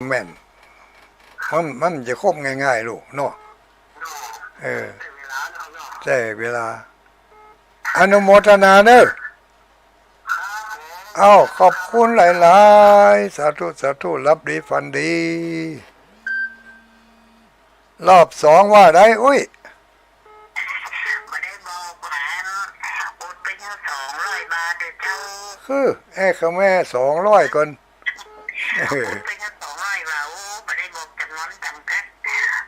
แม่นมันจะครบง่ายๆลูกเนาะเออแจ้เวลาอนุโมทนาเนอะเอาขอบคุณหลายๆสาธุสาธุรับดีฝันดีรอบสองว่าได้อุ้ยไม่ได้บอกแหมอดไปยัง200 บาทเดี๋ยวเจ้าคือเขาแม่200ก่อนอดไปยัง200 บาทไม่ได้บอกจำนวนจำกัด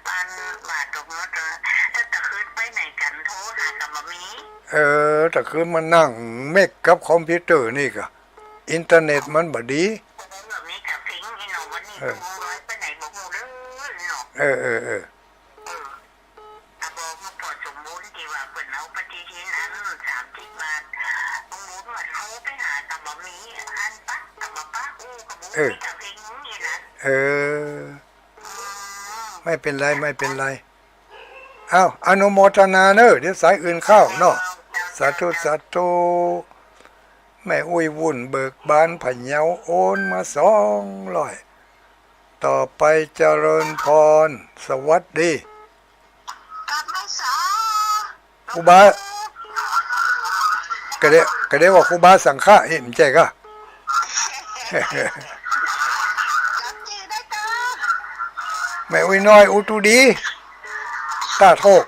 ปันบาทตกน้อยถ้าจะขึ้นไปไหนกันโทรหากับมามีแต่คือมันนั่งเมกกับคอมพิวเตอร์นี่ก็อินเทอร์เน็ตมันบ่ดีแบบนี้กับทิ้งไอ้หนูวันนี้ร้อยไปไหนบอกหนูเด้อหนูบอกมาปลดสมบูรณ์ที่ว่าเปิดเอาปฏิทินอัน30 บาทสมบูรณ์ว่าโทรไปหากับมามีอันปะกับมาปะกับบูมีกับทิ้งนี่นะไม่เป็นไรไม่เป็นไรอ้าวอนุโมทนาเนอะเดี๋ยวสายอื่นเข้าเนาะสาธุสาธุแม่อุ้ยวุ่นเบิกบานพะเยาโอนมา200ต่อไปเจริญพรสวัสดีกับไม่สาครูบาก็ได้ว่าครูบาสังฆะเห็นใจก็แม่อุ้ยน้อยอุตุดีตาโทก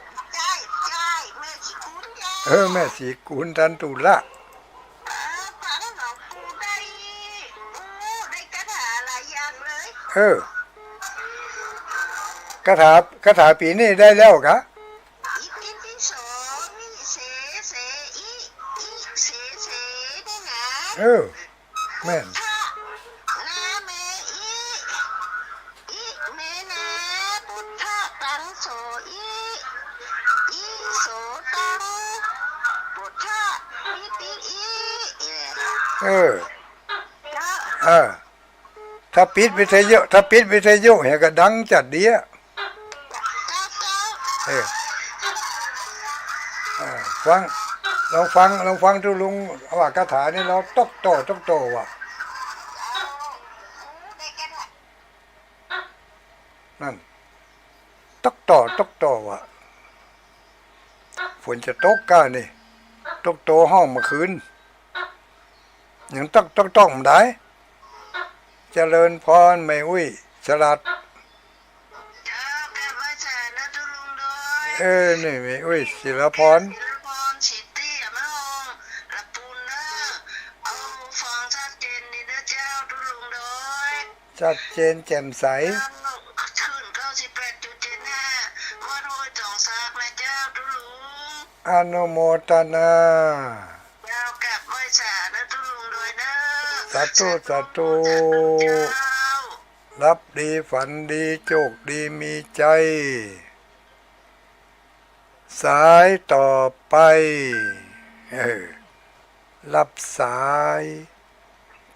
แม่สีกุลทันตุละคาถาปีนี้ได้แล้วกะแม่นถ้าปิดวิทยุเห็นก็ดังจัดเดียฟังลองฟังทุลุงว่าคาถานี่เราตกโตว่ะนั่นตกโตว่ะฝนจะตกก้านี่ตกโตห้องเมื่อคืนยังต้องมันได้เจริญพรไม่อุ้ยสลัดนี่ไม่อุ้ยศิลพรชัดเจนแจ่มใสอนุโมทนาสาธุรับดีฝันดีโชคดีมีใจสายต่อไปรับสาย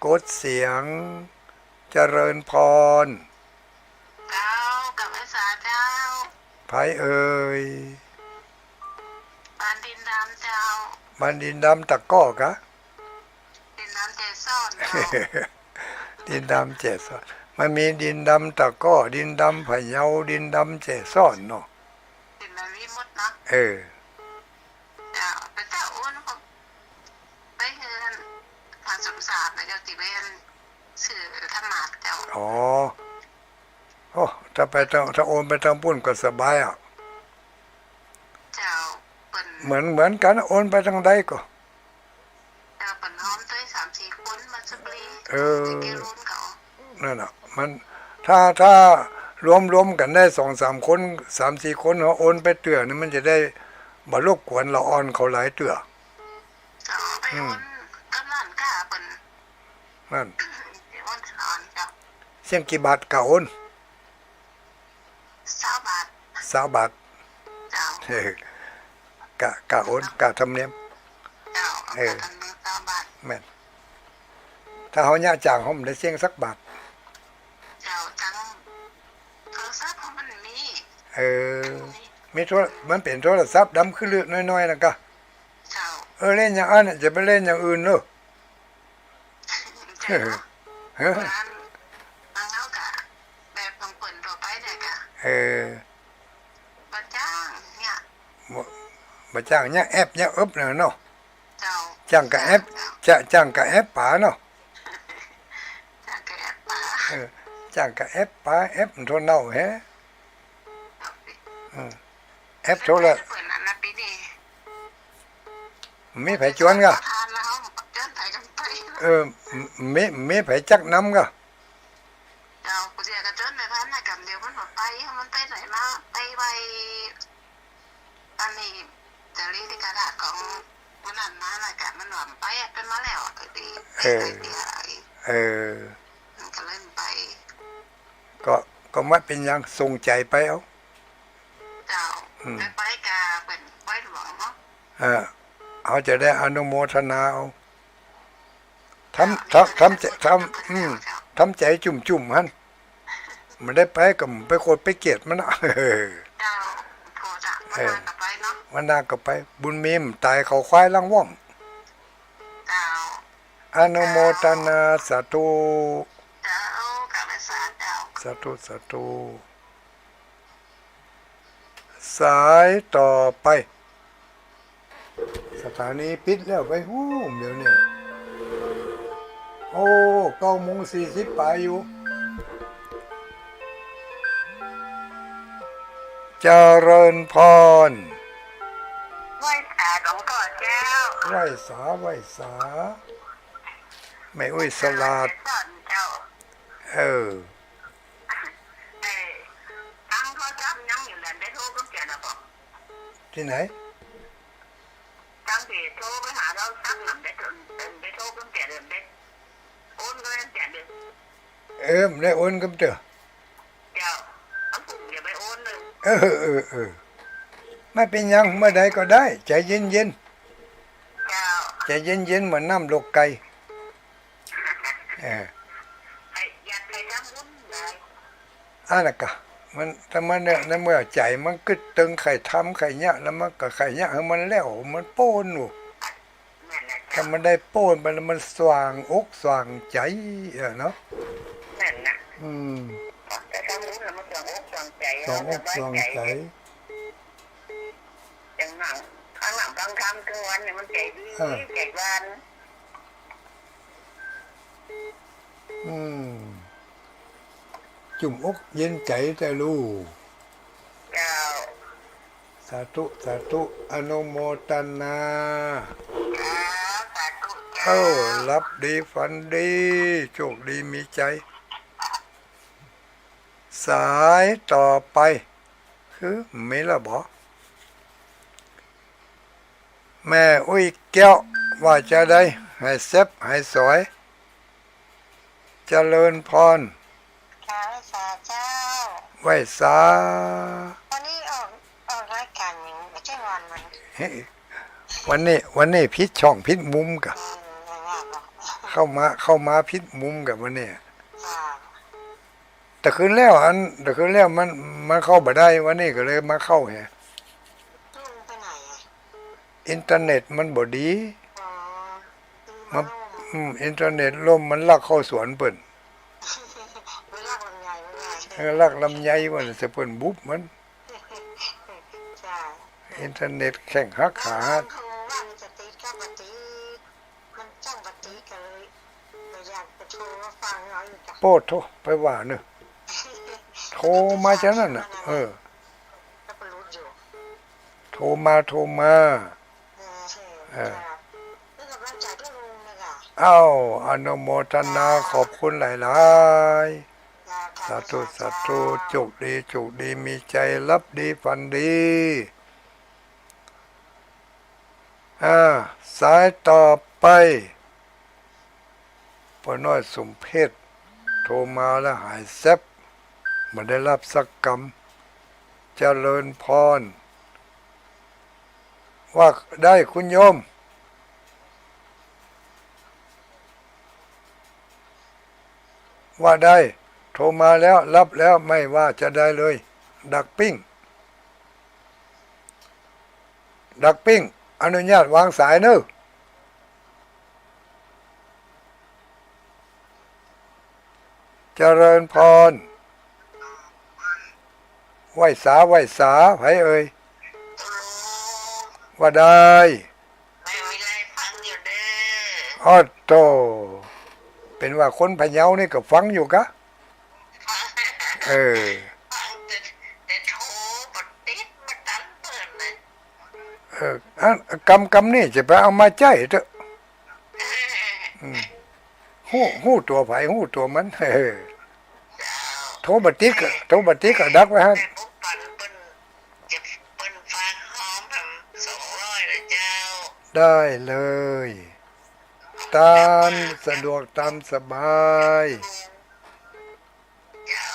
กดเสียงเจริญพรกับไอ้สาเจ้าไผเอ่ยบ้านดินดำเจ้าบ้านดินดำตะก้อกะดินดำเจซ่อนดินดำเจซ่อนมันมีดินดำตะก้อดินดำพะเยาดินดำเจซ่อนเนาะดินดำวิมุตนะเจ้าไปเจ้าอ้วนผมไปเฮือนทางสมศาสตร์นะเจ้าติเวนสื่อธรรมะเจ้าถ้าโอนไปทางปุ่นก็สบายอ่ะเจ้าเหมือนกันโอนไปทางใดก็เจ้าเป็นห้อมด้วย3-4 คนมาสักลีนั่นน่ะมันถ้ารวมกันได้2-3 คน 3-4 คนโอนไปเตื้อนี่มันจะได้บ่รบกวนละอ่อนเขาหลายเตื้อไปโอนกำลังกะเปิ้นนั่นโอนอ่อนเจ้าเสียงกี่บาทกะโอน20 บาท20 บาทเจ้ากะโอนกะธรรมเนียมเจ้า20 บาทแม่นถ้าเฮาย่าจ้างเฮาได้เสียงสักบาทเจ้าจังโทรศัพท์มันมีมีมันเป็นโทรศัพท์ดำคือเลือดน้อยๆนะกะเจ้าเล่นอย่างอันจะไปเล่นอย่างอื่นเนอะบางเฮากะ มาจ้างเนี่ยแอปเนี่ยเนาะ เจ้า จ้างกับแอปจ้างกับแอปป๋าเนาะ จ้างกับแอปป่า จ้างกับแอปป๋าแอปโทรเน่าแฮะแอปโทรละ เปิดอันนั้นปีนี้ มีไผจวนก็ ทานแล้วเดินไปกันไป มีไผจักน้ำก็ เจ้ากูเสียกระเจินในพันในกันเดียวมันบอกไปมันไปไหนมาไปอันนี้จะรีที่กระดาษของมันนั่นมาอะไรกันมันหวานไปเป็นมาแล้วดีมันก็เล่นไป ก็ไม่เป็นหยังส่งใจไปเอา เจ้าไปกาเป็นไว้หลวงเนาะ เอาจะได้อนุโมทนาเอาทำใจจุ่มฮั่นมันได้ไปกับไปโคตรไปเกียดมันนะ เจ้าโทรจากมันกลับไปเนาะ วันหน้าก็ไปบุญมีมตายเขาควายลังว่อม เจ้า อนุโมทนาสาธุ เจ้ากับภาษาเจ้า สาธุสายต่อไปสถานีปิดแล้วไปหู้เดี๋ยวนี้โอ้9:40ปลายอยู่เจริญพร ไหว้สาหลวงพ่อเจ้า ไหว้สาไม่อุ้ยสลาด เจ้า ตั้งเขาจับยังอยู่นั่นได้โทรก็เขียนนะบอก ที่ไหน ตั้งที่โทรไปหาเราตั้งหลังได้โทรก็เขียนได้โอนก็ยังเขียนเลย ไม่ได้โอนกับเจ้า เจ้าเอาผมอย่าไปโอนเลย ไม่เป็นหยังเมื่อใดก็ได้ใจเย็น เจ้า ใจเย็นเหมือนน้ำลกไก่อยากให้ทำบุญเลย น่ะกะมันถ้ามันเนี่ยในเมื่อใจมันกึดตึงไข่ทำไข่เนี่ยแล้วมันก็ไข่เนี่ยให้มันแล้วมันโป้นอยู่ นั่นแหละ ถ้ามันได้โป้นไปแล้วมันสว่างอกสว่างใจเนาะ นั่นน่ะ แต่ทำบุญแล้วมันสองอกสองใจ สองอกสว่างใจ อย่างหนังข้างหลังบางคำกลางวันเนี่ยมันใจดีใจหวาน จุ่มอกเย็นใจแต่ลูก เจ้า สาธุอนุโมทนา สาธุเจ้า รับดีฝันดีโชคดีมีใจ สายต่อไปคือไม่ละบอแม่อุ้ยแก้วว่าจะได้ให้เซฟให้สวยเจริญพร ค่ะสาเจ้า ไว้สา วันนี้ออกรายการอย่างไม่ใช่วันมัน วันนี้พิษช่องพิษมุมกับเข้ามาพิษมุมกับวันนี้แต่คืนแล้วมันเข้าบ่ได้วันนี้ก็เลยมาเข้าแฮะ ไปไหนอ่ะ อินเทอร์เน็ตมันบ่ดีมันอินเทอร์เน็ตล่มมันลักเข้าสวนเปิ้น ไม่รักลำไยไม่ไง ลักลำไยมันสิเปิ้นบุบมัน ใช่ อินเทอร์เน็ตแข่งหักขา เขาว่ามันจะตีก็ปฏิมันจ้องปฏิกันเลยไม่อยากจะโทรมาฟังเราอยู่จ้ะ โปดโทรไปว่าเนอะโทรมาจังนั้นน่ะก็ไปรู้อยู่ โทรมานี่กำลังใจด้วยลุงเลยค่ะ เอ้าอนุโมทนาขอบคุณหลายๆสาธุโชคดีมีใจรับดีฝันดีสายต่อไปพ่อน้อยสมเพชโทรมาแล้วหายแซบไม่ได้รับสักกรรมเจริญพรว่าได้คุณโยมว่าได้โทรมาแล้วรับแล้วไม่ว่าจะได้เลยดักปิ้งอนุญาตวางสายเนอะเจริญพรไหว้สาไผเอ่ย ว่าได้ ไม่มีอะไรฟังอยู่เด้อ อ้อโตเป็นว่าคนพะเยานี่ก็ฟังอยู่กะเออ ฟังแต่โทรบดติดมาตันเปิดเลย อันกำนี่จะไปเอามาใจเถอะหู้ตัวไผหู้ตัวมันโทรบัติกอะโทรบัติกก็ดักไว้ฮะ แต่พวกปั่นเปิ้นจะเปิ้นฟังหอมแบบ200เลยเจ้า ได้เลย ตามสะดวกตามสบาย เจ้า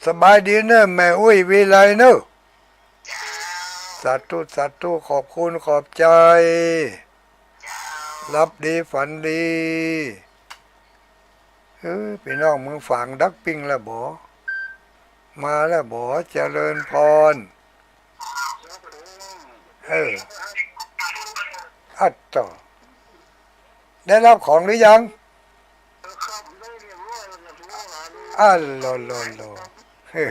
สบายดีเนอะแม่อุ้ยวิไลเนอะ เจ้า สัตว์ทุขอบคุณขอบใจ เจ้า รับดีฝันดีพี่น้องมึงฝังดักปิ้งแล้วบ่มาแล้วบ่เจริญพรอัดต่อได้รับของหรือยังอัลโลโลโลเฮ้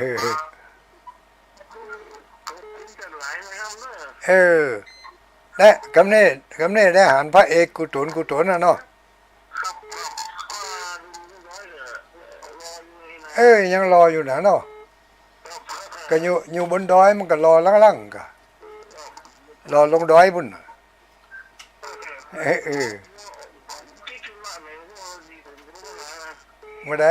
ได้กำเน่ได้อาหารพระเอกกุศลนะเนาะยังรออยู่นะเนาะก็อยู่บนดอยมันก็รอลังๆก็รอลงดอยบุญเมื่อใด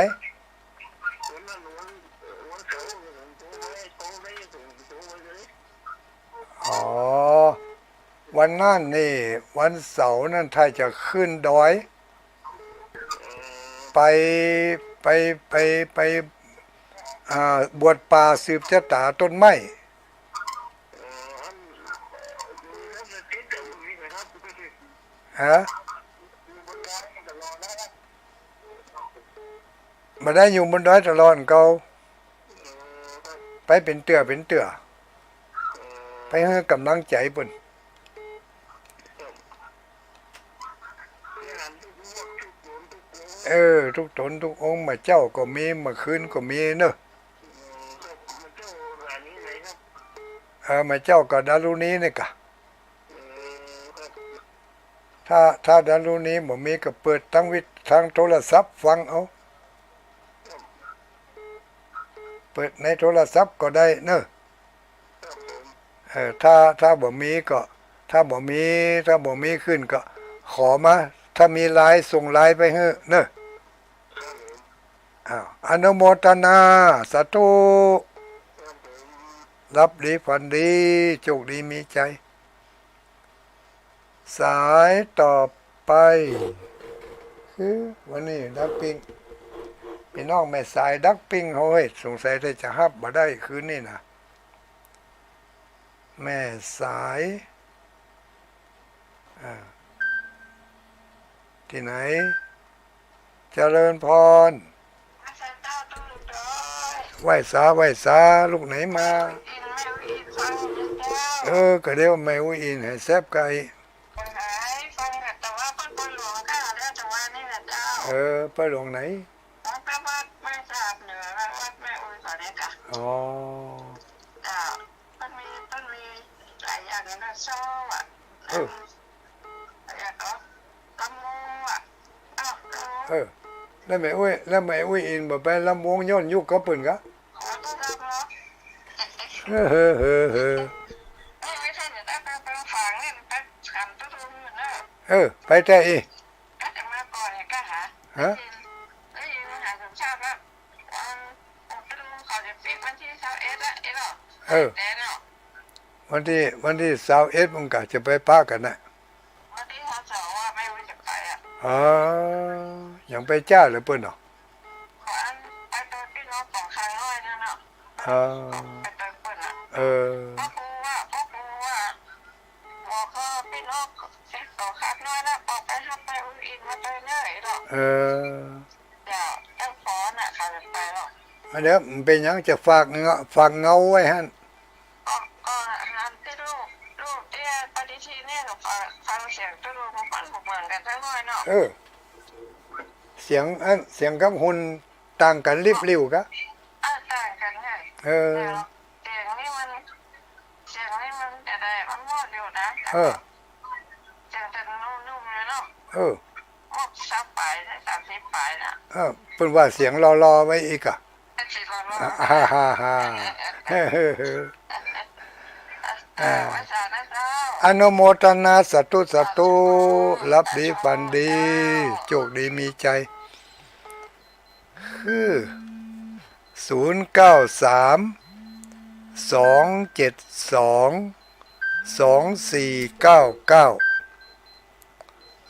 อ๋อวันนั้นนี่วันเสาร์นั่นถ้าจะขึ้นดอยไปไปบวชป่าสืบชะตาต้นไม้ฮะมาได้อยู่บนดอยตลอดเก่าไปเป็นเตือไปให้กำลังใจเพิ่นทุกตนทุกองค์มาเจ้าก็มีมาคืนก็มีเนอะมาเจ้าก็ดารุนี้นี่กะถ้าดารุนี้บ่มีก็เปิดทางโทรศัพท์ฟังเอาเปิดในโทรศัพท์ก็ได้เนอะถ้าบ่มีก็ถ้าบ่มีขึ้นก็ขอมาถ้ามีไลน์ส่งไลน์ไปให้เนอะอนุโมทนาสาธุรับดีฝันดีโชคดีมีใจสายต่อไปวันนี้ดักปิ้งพี่น้องแม่สายดักปิ้งเฮ้ยสงสัยจะฮับบ่ได้คืนนี้นะแม่สายที่ไหนเจริญพรไหว้สาลูกไหนมาก็เดี๋ยวไม่อุ้ยอินให้แซบไก่ไปหลวงไหนอ๋อหลายอย่างนะชอบแล้วแม่อุ้ยอินบ่ไปลำวงย้อนยุคก็เปิ่นกะไปแต่อีฮะวันที่21มันก็จะไปป้ากันนะวันที่22ว่าไม่รู้จะไปยังไปจ้าหรือเปิ้นเนาะไปตัวพี่น้องของคางน้อยนั่นเนาะไปตัวเปิ้นพ่อครูว่าบอกก็พี่น้องเซ็ตต่อคางน้อยนะบอกไปทับไปอุ้ยอินมาไปเนื่อยหรอกเดี๋ยวตั้งฟ้อนอ่ะเขาจะไปหรอกเดี๋ยวมันเป็นยังจะฝากเงาไว้ฮะก็หันที่ลูกที่ปฏิทินเนี่ยหนูฟังเสียงที่ลูกมันฟังเหมือนกันทั้งน้อยเนาะเสียงกับหุ่นต่างกันริบริ้วกะต่างกันไงเสียงนี่มัน เออ จะนุ่มๆเลยเนาะ เออ หมดซับไปได้30ปลายน่ะ เพิ่นว่าเสียงรอๆไว้อีกอ่ะ สิรอ ฮ่าฮ่าฮ่าเฮ้เฮ้เฮ้ ภาษานะเจ้า อนุโมทนาสาธุสาธุรับดีฝันดีโชคดีมีใจคือ0932722499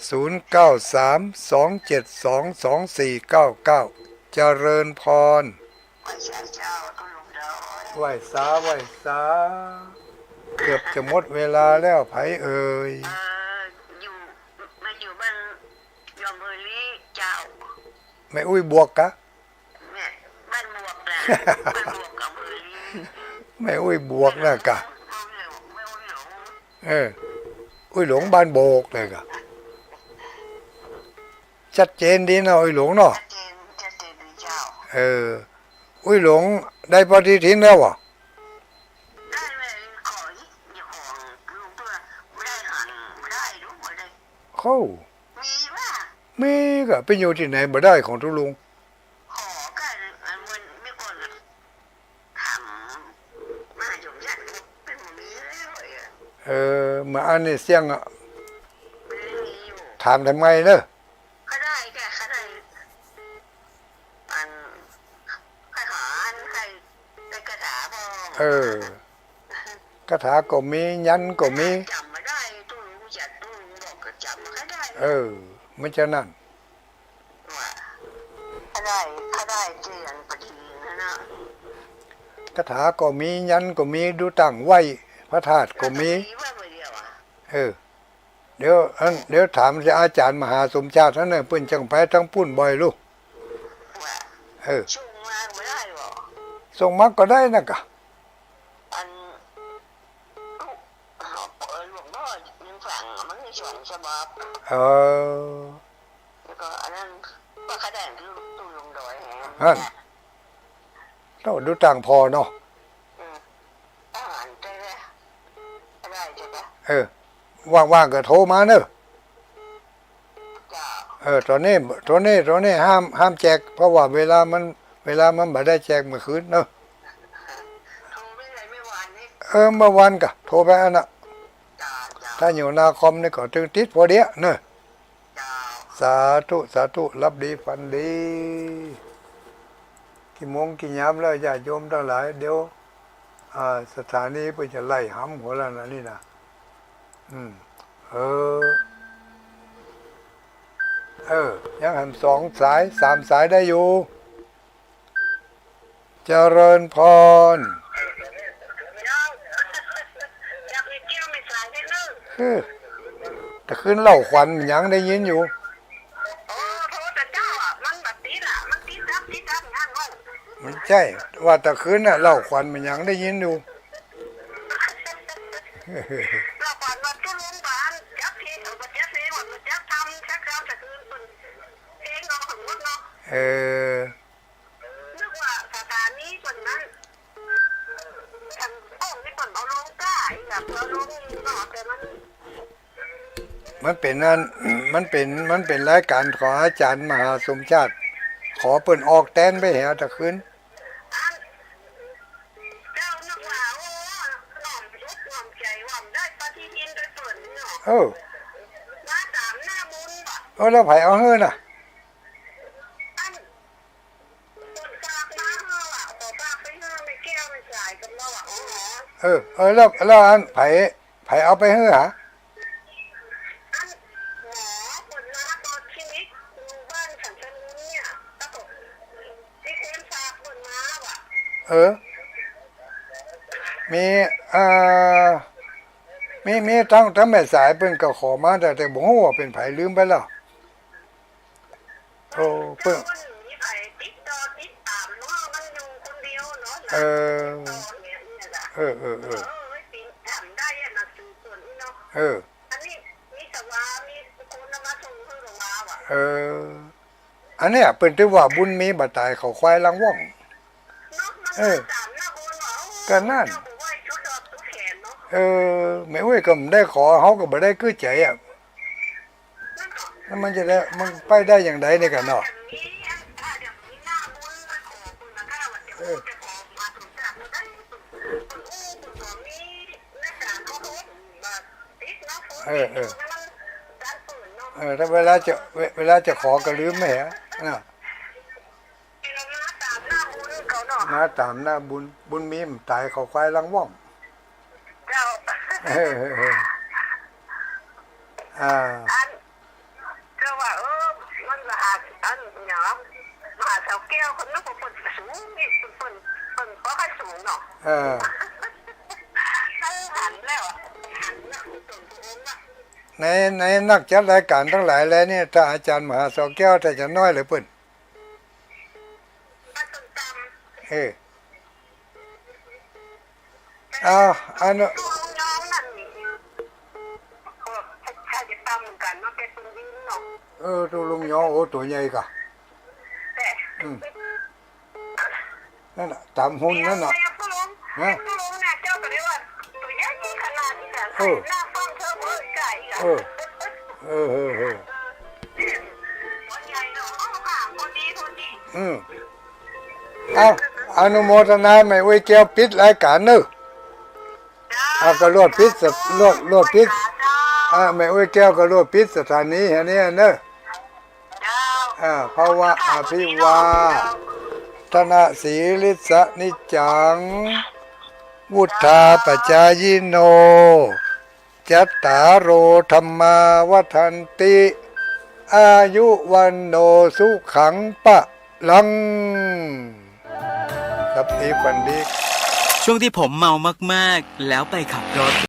0932722499เจริญพรภาษาเจ้าตุลุงดอย ไหว้สาเกือบจะหมดเวลาแล้วไผเอ่ย อยู่มาอยู่บ้านยอมเบอรี่เจ้า ไม่อุ้ยบวกกะ แม่บ้านบวกนะบ้านบวกกับเบอรี่ ไม่อุ้ยบวกนะกะ ไม่อุ้ยหลง อุ้ยหลงบ้านโบกเลยกะชัดเจนดีนะอุ้ยหลงเนาะ ชัดเจนดีเจ้า อุ้ยหลงได้ปฏิทินแล้ววะ ได้เลยขออย่าของลุงตัวไม่ได้หันไม่ได้รู้ไม่ได้ เข้า มีว่า มีกะไปอยู่ที่ไหนบ่ได้ของทุลุง ขอกันมันไม่ก่อนทำมาอยู่ยันเป็นมีเลยมาอันนี้เสียงอะ ไม่ได้มีอยู่ ถามทำไมเนอะ เขาได้แกเขาได้มันใครหาอันใครได้กระถาบคาถาก็มียันก็มี จำไม่ได้ตู้รู้จักตู้รู้บอกก็จำไม่ได้ ไม่จะนั่น ว่าเขาได้เจียนปฏินะ คาถาก็มียันก็มีดูตั้งไว้พระธาตุก็มี ว่าเดียวอ่ะ เดี๋ยวถามจะอาจารย์มหาสมชาตินั่นน่ะเพิ่นจังไปทั้งปุ้นบ่อยลูก ว่าช่วงมาไม่ได้หรอ ส่งมาก็ได้นะกะ อันหลวงพ่อยังฝังมันมีส่วนฉบับแล้วก็อันนั้นว่าเขาได้คือตู้ลงดอยต้องดูต่างพอเนาะ อาหารได้ไหมได้ใช่ไหมว่างๆก็โทรมาเนอะ จ้าตอนนี้ห้ามแจกเพราะว่าเวลามันบ่ได้แจกเมื่อคืนเนอะ โทรไม่ไรไม่หวานนี่ เมื่อวานก็โทรไปอันน่ะ จ้า ถ้าอยู่นาคอมนี่ก็ถึงติดพอเดียวเนอะ จ้า สาธุรับดีฝันดีกี่โมงกี่ยามแล้วญาติโยมทั้งหลายเดี๋ยวสถานีเพิ่นจะไล่ห้ำหัวแล้วนะนี่นะยังหัน2 สาย 3 สายได้อยู่เจริญพรอยากไปเที่ยวไม่สายได้เลย แต่คืนเล่าขวัญยังได้ยินอยู่ โอ้โทรแต่เจ้าอ่ะมันแบบติดอ่ะมันติดดับงานงง มันใช่ว่าแต่คืนน่ะเล่าขวัญมันยังได้ยินอยู่ เราก่อนวันที่โรงพยาบาลจับเพลงเอาไปจับเพลงว่ามันจับทำชักเราแต่คือมันเพลงเราถึงวัดเนาะนึกว่าสถานีส่วนนั้นกันโอ้นี่คนเอาลงก้าอีกแบบเอาลงเนาะแต่มันเป็นนั่นมันเป็นรายการของอาจารย์มหาสมชาติ ขอเปิ่นออกแตนไปแหวตะคืน เจ้านึกว่าโอ้หน่อมยุกหน่อมใจหน่อมได้ปฏิทินโดยส่วนเนาะหน้าสามหน้าบุญบ่ แล้วไผเอาเฮ้อน่ะ อันคนฝากมาเฮาอ่ะขอฝากไปเฮาไม่แก้วไม่สายกับเราอ่ะอ๋อแล้วอันไผเอาไปเฮ้อหา อันหมอคนมาตอนคลินิกอยู่บ้านฉันชนุนเนี่ยตะกบที่คนฝากคนมาว่ะมีทั้งแม่สายเพิ่นก็ขอมาแต่บ่ฮู้ว่าเป็นไผลืมไปแล้วโอ้เพิ่นมีไผติดต่อติดตามเนาะมันอยู่คนเดียวเนาะติดทำได้อ่ะนะคือส่วนนี้เนาะอันนี้มีสวามีคนมาส่งเพิ่นลงมาว่ะอันเนี้ยเพิ่นถือว่าบุญมีบ่ตายเขาควายลังว่อง เนาะมันตามหน้าบุญเหรอก็นั่น แม่อุ้ยก็ไม่ได้ขอเขาก็บ่ได้คือใจอ่ะแล้วมันจะได้มันไปได้อย่างไรเนี่ยกันเนาะถ้าเวลาจะขอก็ลืมไม่เหรอน่ะมาตามหน้าบุญมีมตายเขาควายลังว่องก็ว่ามันละอาอันเนาะมหาเสาแก้วคนนั้นคนสูงนี่คนก็ค่อยสูงเนาะหันแล้วหันแล้วส่วนตัวเองน่ะในนักจัดรายการทั้งหลายแล้วเนี่ยถ้าอาจารย์มหาเสาแก้วถ้าจะน้อยหรือเพิ่นอันนั้นตัวลุงยอโอ้ตัวใหญ่กะนั่นน่ะตามหุ่นนั่นน่ะนะอนุโมทนาแม่อุ้ยแก้วปิดรายการเนอะก็รวดปิดรวดปิดแม่อุ้ยแก้วก็รวดปิดสถานีอันนี้เนอะภาวะอภิวาทนาสีลิสนิจังวุฒาปัจจายิโนจัตตารโอธรรมาวัฏันติอายุวันโนสุขังปะลังครับนี้วันนี้ช่วงที่ผมเมามากๆแล้วไปขับรถ